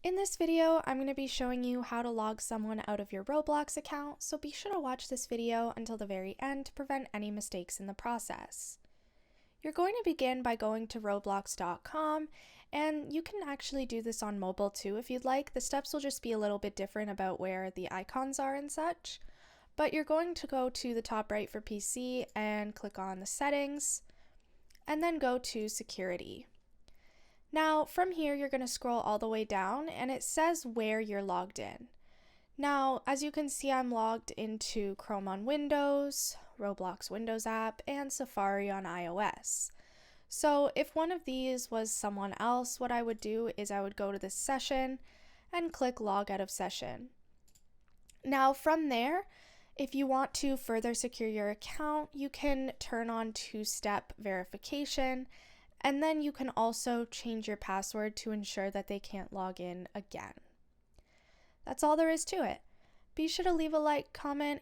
In this video, I'm going to be showing you how to log someone out of your Roblox account, so be sure to watch this video until the very end to prevent any mistakes in the process. You're going to begin by going to roblox.com, and you can actually do this on mobile too if you'd like. The steps will just be a little bit different about where the icons are and such. But you're going to go to the top right for PC and click on the settings, and then go to security. Now, from here, you're going to scroll all the way down and it says where you're logged in. Now, as you can see, I'm logged into Chrome on Windows, Roblox Windows app, and Safari on iOS. So if one of these was someone else, what I would do is I would go to this session and click log out of session. Now, from there, if you want to further secure your account, you can turn on two-step verification. And then you can also change your password to ensure that they can't log in again. That's all there is to it. Be sure to leave a like, comment,